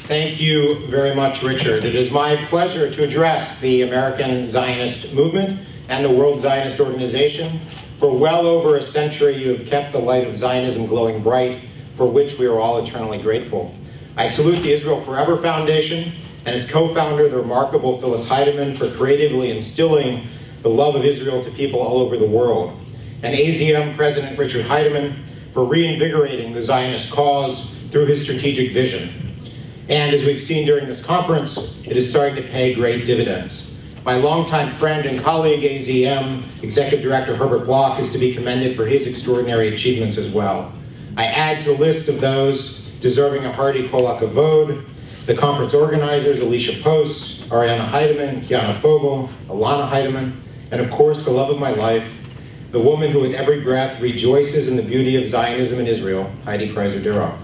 Thank you very much, Richard. It is my pleasure to address the American Zionist movement and the World Zionist Organization. For well over a century, you have kept the light of Zionism glowing bright, for which we are all eternally grateful. I salute the Israel Forever Foundation and its co-founder, the remarkable Phyllis Heidemann, for creatively instilling the love of Israel to people all over the world, and AZM President Richard Heidemann for reinvigorating the Zionist cause through his strategic vision. And as we've seen during this conference, it is starting to pay great dividends. My longtime friend and colleague, AZM Executive Director Herbert Bloch, is to be commended for his extraordinary achievements as well. I add to the list of those deserving a hearty kol hakavod, the conference organizers, Alicia Post, Ariana Heidemann, Kiana Fogel, Alana Heidemann, and of course, the love of my life, the woman who with every breath rejoices in the beauty of Zionism in Israel, Heidi Kreiser Daroff.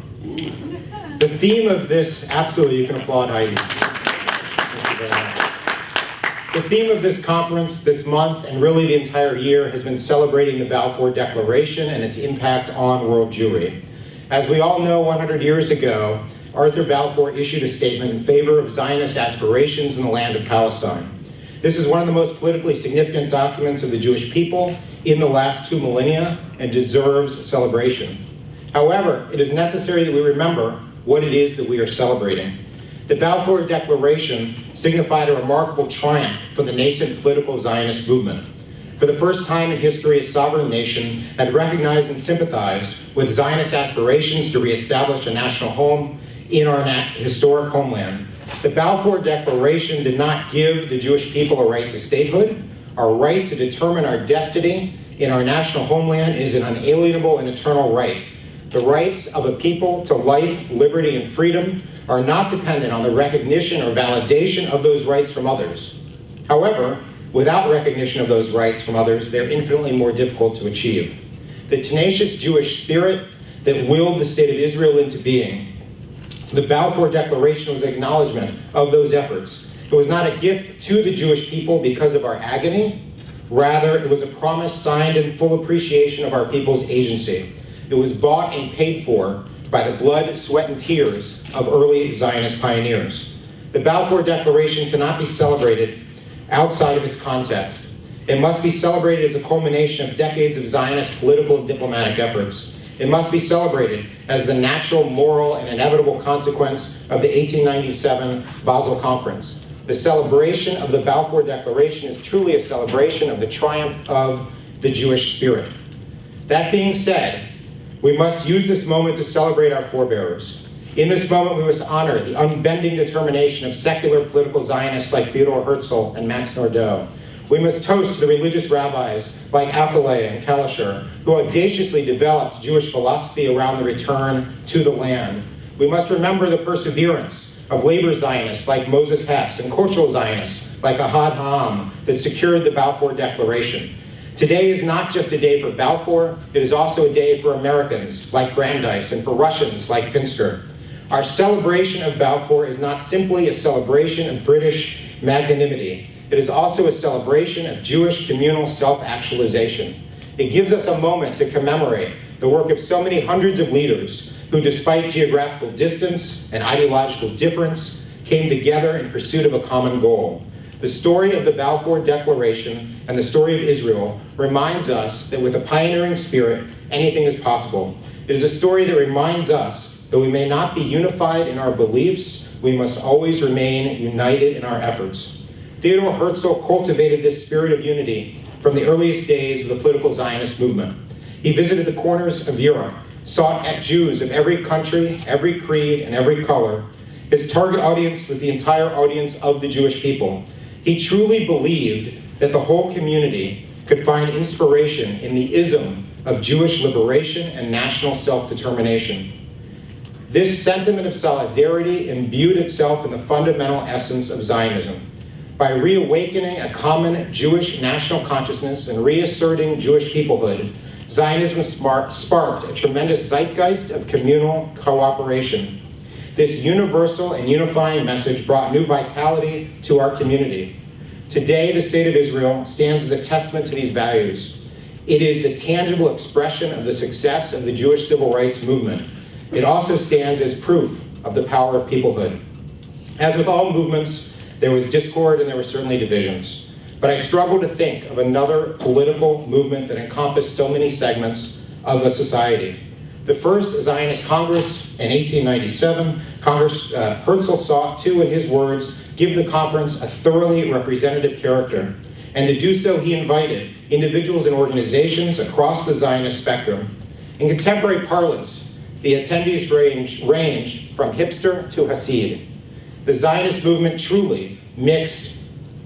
The theme of this, absolutely, you can applaud Heidi. Thank you very much. The theme of this conference this month, and really the entire year, has been celebrating the Balfour Declaration and its impact on world Jewry. As we all know, 100 years ago, Arthur Balfour issued a statement in favor of Zionist aspirations in the land of Palestine. This is one of the most politically significant documents of the Jewish people in the last 2 millennia and deserves celebration. However, it is necessary that we remember what it is that we are celebrating. The Balfour Declaration signified a remarkable triumph for the nascent political Zionist movement. For the first time in history, a sovereign nation had recognized and sympathized with Zionist aspirations to reestablish a national home in our historic homeland. The Balfour Declaration did not give the Jewish people a right to statehood. Our right to determine our destiny in our national homeland is an unalienable and eternal right. The rights of a people to life, liberty, and freedom are not dependent on the recognition or validation of those rights from others. However, without recognition of those rights from others, they're infinitely more difficult to achieve. The tenacious Jewish spirit that willed the state of Israel into being, the Balfour Declaration was an acknowledgement of those efforts. It was not a gift to the Jewish people because of our agony. Rather, it was a promise signed in full appreciation of our people's agency. It was bought and paid for by the blood, sweat, and tears of early Zionist pioneers. The Balfour Declaration cannot be celebrated outside of its context. It must be celebrated as a culmination of decades of Zionist political and diplomatic efforts. It must be celebrated as the natural, moral, and inevitable consequence of the 1897 Basel Conference. The celebration of the Balfour Declaration is truly a celebration of the triumph of the Jewish spirit. That being said, we must use this moment to celebrate our forebearers. In this moment, we must honor the unbending determination of secular political Zionists like Theodor Herzl and Max Nordau. We must toast the religious rabbis like Alkaleh and Kalischer, who audaciously developed Jewish philosophy around the return to the land. We must remember the perseverance of labor Zionists like Moses Hess and cultural Zionists like Ahad Ha'am that secured the Balfour Declaration. Today is not just a day for Balfour, it is also a day for Americans like Brandeis and for Russians like Pinster. Our celebration of Balfour is not simply a celebration of British magnanimity. It is also a celebration of Jewish communal self-actualization. It gives us a moment to commemorate the work of so many hundreds of leaders who, despite geographical distance and ideological difference, came together in pursuit of a common goal. The story of the Balfour Declaration and the story of Israel reminds us that with a pioneering spirit, anything is possible. It is a story that reminds us that we may not be unified in our beliefs, we must always remain united in our efforts. Theodor Herzl cultivated this spirit of unity from the earliest days of the political Zionist movement. He visited the corners of Europe, sought out Jews of every country, every creed, and every color. His target audience was the entire audience of the Jewish people. He truly believed that the whole community could find inspiration in the ism of Jewish liberation and national self-determination. This sentiment of solidarity imbued itself in the fundamental essence of Zionism. By reawakening a common Jewish national consciousness and reasserting Jewish peoplehood, Zionism sparked a tremendous zeitgeist of communal cooperation. This universal and unifying message brought new vitality to our community. Today, the State of Israel stands as a testament to these values. It is the tangible expression of the success of the Jewish civil rights movement. It also stands as proof of the power of peoplehood. As with all movements, there was discord and there were certainly divisions. But I struggle to think of another political movement that encompassed so many segments of a society. The first Zionist Congress in 1897, Herzl sought to, in his words, give the conference a thoroughly representative character. And to do so, he invited individuals and organizations across the Zionist spectrum. In contemporary parlance, the attendees ranged from hipster to Hasid. The Zionist movement truly mixed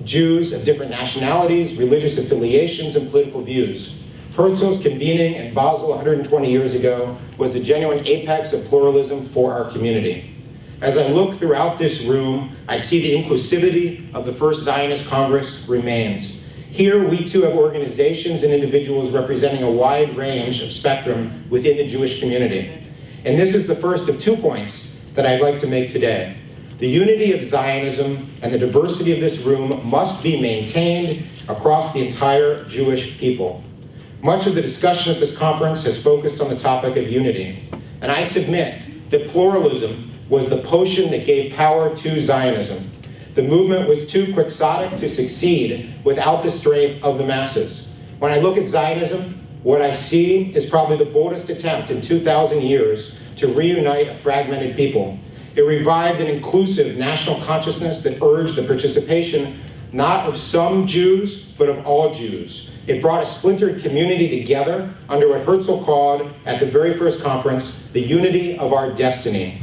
Jews of different nationalities, religious affiliations, and political views. Herzl's convening in Basel 120 years ago was the genuine apex of pluralism for our community. As I look throughout this room, I see the inclusivity of the first Zionist Congress remains. Here, we too have organizations and individuals representing a wide range of spectrum within the Jewish community. And this is the first of 2 points that I'd like to make today. The unity of Zionism and the diversity of this room must be maintained across the entire Jewish people. Much of the discussion at this conference has focused on the topic of unity. And I submit that pluralism was the potion that gave power to Zionism. The movement was too quixotic to succeed without the strength of the masses. When I look at Zionism, what I see is probably the boldest attempt in 2,000 years to reunite a fragmented people. It revived an inclusive national consciousness that urged the participation not of some Jews, but of all Jews. It brought a splintered community together under what Herzl called, at the very first conference, the unity of our destiny.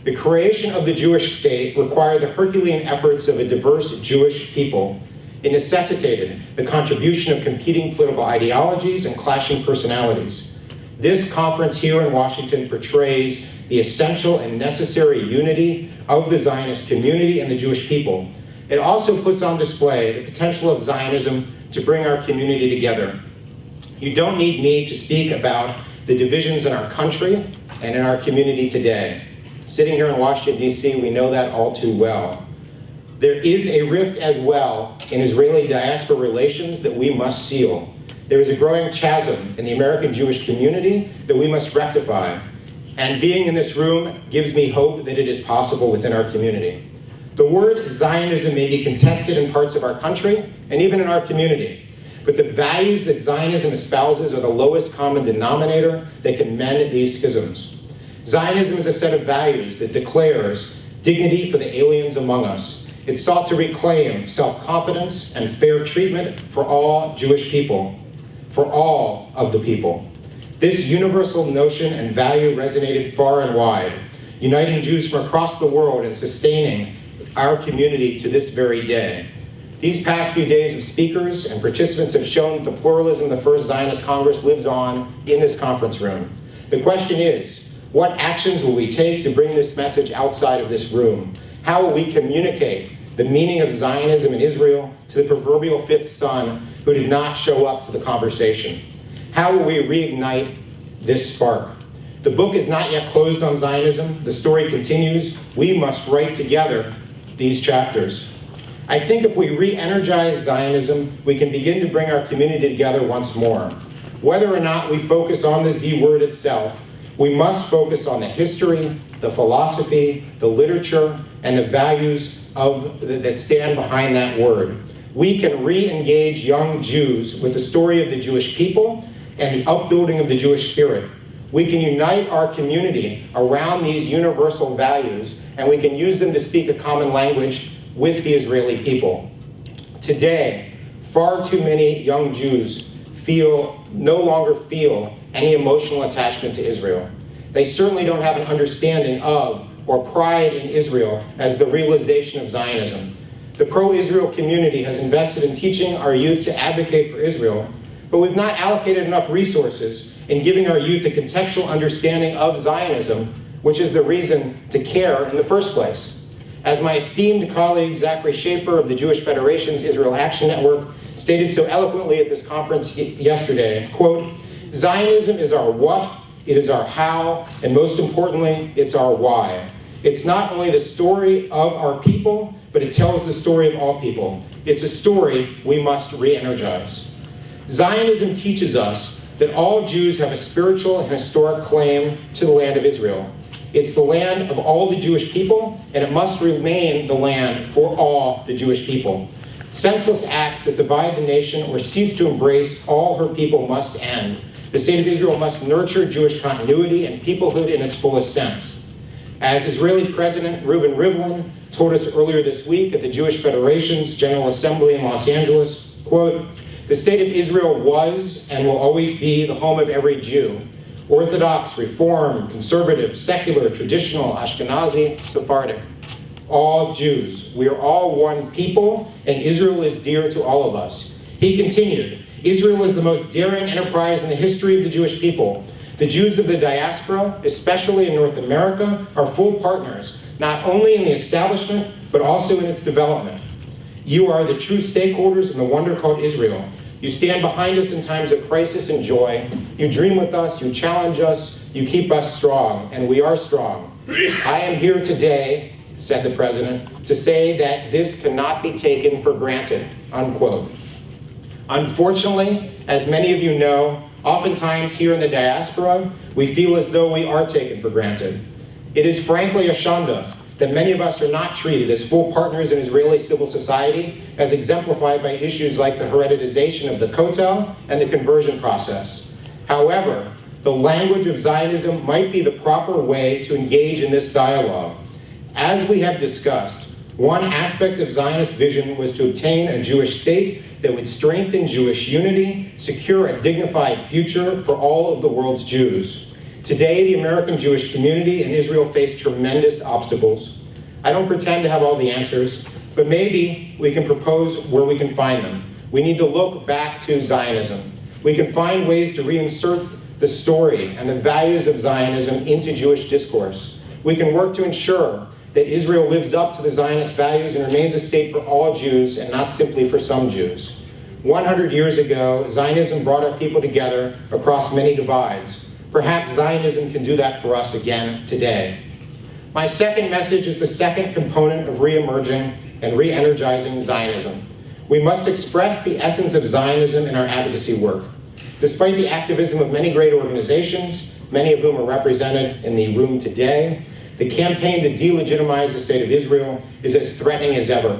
The creation of the Jewish state required the Herculean efforts of a diverse Jewish people. It necessitated the contribution of competing political ideologies and clashing personalities. This conference here in Washington portrays the essential and necessary unity of the Zionist community and the Jewish people. It also puts on display the potential of Zionism to bring our community together. You don't need me to speak about the divisions in our country and in our community today. Sitting here in Washington, D.C., we know that all too well. There is a rift as well in Israeli-diaspora relations that we must seal. There is a growing chasm in the American Jewish community that we must rectify. And being in this room gives me hope that it is possible within our community. The word Zionism may be contested in parts of our country and even in our community, but the values that Zionism espouses are the lowest common denominator that can mend these schisms. Zionism is a set of values that declares dignity for the aliens among us. It sought to reclaim self-confidence and fair treatment for all Jewish people, for all of the people. This universal notion and value resonated far and wide, uniting Jews from across the world and sustaining our community to this very day. These past few days of speakers and participants have shown that the pluralism of the First Zionist Congress lives on in this conference room. The question is, what actions will we take to bring this message outside of this room? How will we communicate the meaning of Zionism in Israel to the proverbial fifth son who did not show up to the conversation? How will we reignite this spark? The book is not yet closed on Zionism. The story continues. We must write together these chapters. I think if we re-energize Zionism, we can begin to bring our community together once more. Whether or not we focus on the Z word itself, we must focus on the history, the philosophy, the literature, and the values that stand behind that word. We can re-engage young Jews with the story of the Jewish people and the upbuilding of the Jewish spirit. We can unite our community around these universal values, and we can use them to speak a common language with the Israeli people. Today, far too many young Jews no longer feel any emotional attachment to Israel. They certainly don't have an understanding of or pride in Israel as the realization of Zionism. The pro-Israel community has invested in teaching our youth to advocate for Israel, but we've not allocated enough resources in giving our youth a contextual understanding of Zionism, which is the reason to care in the first place. As my esteemed colleague Zachary Schaefer of the Jewish Federation's Israel Action Network stated so eloquently at this conference yesterday, quote, Zionism is our what, it is our how, and most importantly, it's our why. It's not only the story of our people, but it tells the story of all people. It's a story we must re-energize. Zionism teaches us that all Jews have a spiritual and historic claim to the land of Israel. It's the land of all the Jewish people, and it must remain the land for all the Jewish people. Senseless acts that divide the nation or cease to embrace all her people must end. The state of Israel must nurture Jewish continuity and peoplehood in its fullest sense. As Israeli President Reuven Rivlin told us earlier this week at the Jewish Federation's General Assembly in Los Angeles, quote, "The state of Israel was and will always be the home of every Jew. Orthodox, Reform, conservative, secular, traditional, Ashkenazi, Sephardic. All Jews. We are all one people, and Israel is dear to all of us." He continued, "Israel is the most daring enterprise in the history of the Jewish people. The Jews of the diaspora, especially in North America, are full partners, not only in the establishment, but also in its development. You are the true stakeholders in the wonder called Israel. You stand behind us in times of crisis and joy. You dream with us, you challenge us, you keep us strong, and we are strong. I am here today," said the president, "to say that this cannot be taken for granted," unquote. Unfortunately, as many of you know, oftentimes here in the diaspora, we feel as though we are taken for granted. It is frankly a shanda that many of us are not treated as full partners in Israeli civil society, as exemplified by issues like the hereditization of the Kotel and the conversion process. However, the language of Zionism might be the proper way to engage in this dialogue. As we have discussed, one aspect of Zionist vision was to obtain a Jewish state that would strengthen Jewish unity, secure a dignified future for all of the world's Jews. Today, the American Jewish community in Israel face tremendous obstacles. I don't pretend to have all the answers, but maybe we can propose where we can find them. We need to look back to Zionism. We can find ways to reinsert the story and the values of Zionism into Jewish discourse. We can work to ensure that Israel lives up to the Zionist values and remains a state for all Jews and not simply for some Jews. 100 years ago, Zionism brought our people together across many divides. Perhaps Zionism can do that for us again today. My second message is the second component of re-emerging and re-energizing Zionism. We must express the essence of Zionism in our advocacy work. Despite the activism of many great organizations, many of whom are represented in the room today, the campaign to delegitimize the state of Israel is as threatening as ever.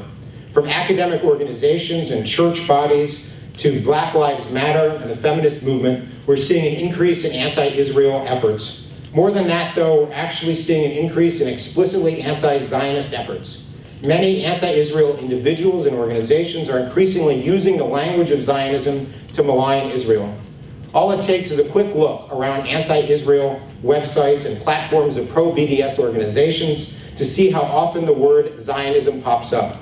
From academic organizations and church bodies to Black Lives Matter and the feminist movement, we're seeing an increase in anti-Israel efforts. More than that, though, we're actually seeing an increase in explicitly anti-Zionist efforts. Many anti-Israel individuals and organizations are increasingly using the language of Zionism to malign Israel. All it takes is a quick look around anti-Israel websites and platforms of pro-BDS organizations to see how often the word Zionism pops up.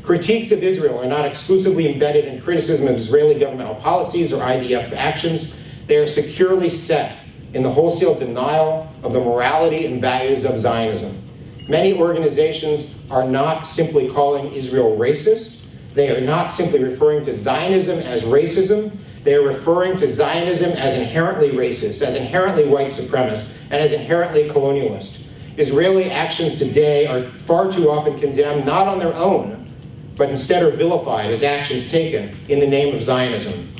Critiques of Israel are not exclusively embedded in criticism of Israeli governmental policies or IDF actions. They are securely set in the wholesale denial of the morality and values of Zionism. Many organizations are not simply calling Israel racist. They are not simply referring to Zionism as racism. They are referring to Zionism as inherently racist, as inherently white supremacist, and as inherently colonialist. Israeli actions today are far too often condemned not on their own, but instead are vilified as actions taken in the name of Zionism.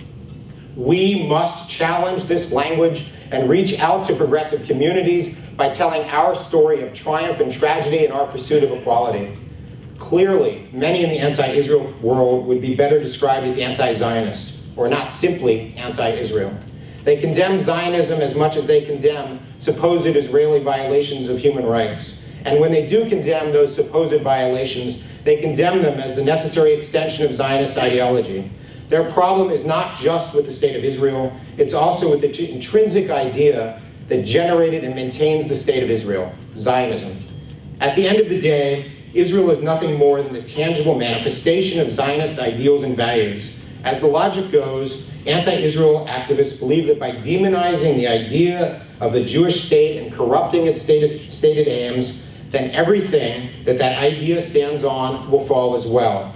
We must challenge this language and reach out to progressive communities by telling our story of triumph and tragedy in our pursuit of equality. Clearly, many in the anti-Israel world would be better described as anti-Zionist, or not simply anti-Israel. They condemn Zionism as much as they condemn supposed Israeli violations of human rights. And when they do condemn those supposed violations, they condemn them as the necessary extension of Zionist ideology. Their problem is not just with the state of Israel, it's also with the intrinsic idea that generated and maintains the state of Israel, Zionism. At the end of the day, Israel is nothing more than the tangible manifestation of Zionist ideals and values. As the logic goes, anti-Israel activists believe that by demonizing the idea of the Jewish state and corrupting its stated aims, then everything that that idea stands on will fall as well.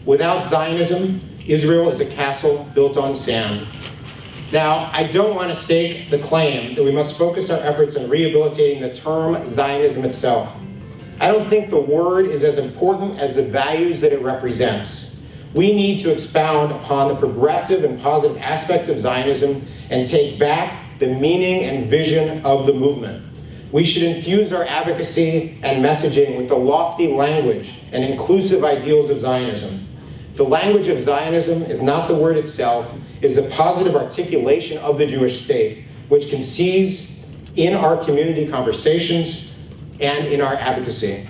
Without Zionism, Israel is a castle built on sand. Now, I don't want to stake the claim that we must focus our efforts on rehabilitating the term Zionism itself. I don't think the word is as important as the values that it represents. We need to expound upon the progressive and positive aspects of Zionism and take back the meaning and vision of the movement. We should infuse our advocacy and messaging with the lofty language and inclusive ideals of Zionism. The language of Zionism is not the word itself, it is a positive articulation of the Jewish state, which can seize in our community conversations and in our advocacy.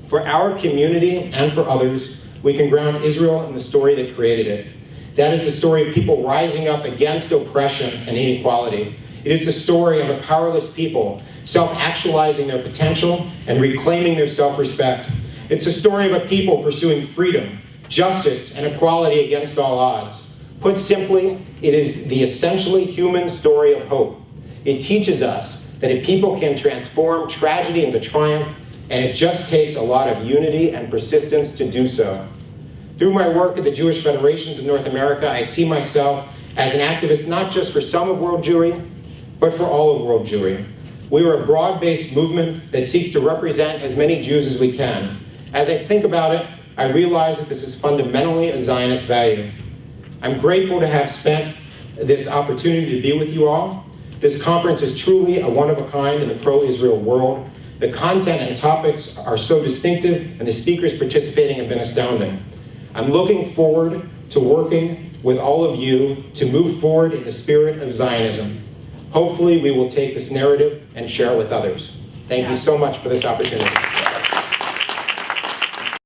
For our community and for others, we can ground Israel in the story that created it. That is the story of people rising up against oppression and inequality. It is the story of a powerless people self-actualizing their potential and reclaiming their self-respect. It's a story of a people pursuing freedom, justice, and equality against all odds. Put simply, it is the essentially human story of hope. It teaches us that if people can transform tragedy into triumph, and it just takes a lot of unity and persistence to do so. Through my work at the Jewish Federations of North America, I see myself as an activist not just for some of world Jewry, but for all of world Jewry. We are a broad-based movement that seeks to represent as many Jews as we can. As I think about it, I realize that this is fundamentally a Zionist value. I'm grateful to have spent this opportunity to be with you all. This conference is truly a one-of-a-kind in the pro-Israel world. The content and topics are so distinctive, and the speakers participating have been astounding. I'm looking forward to working with all of you to move forward in the spirit of Zionism. Hopefully, we will take this narrative and share it with others. Thank you so much for this opportunity.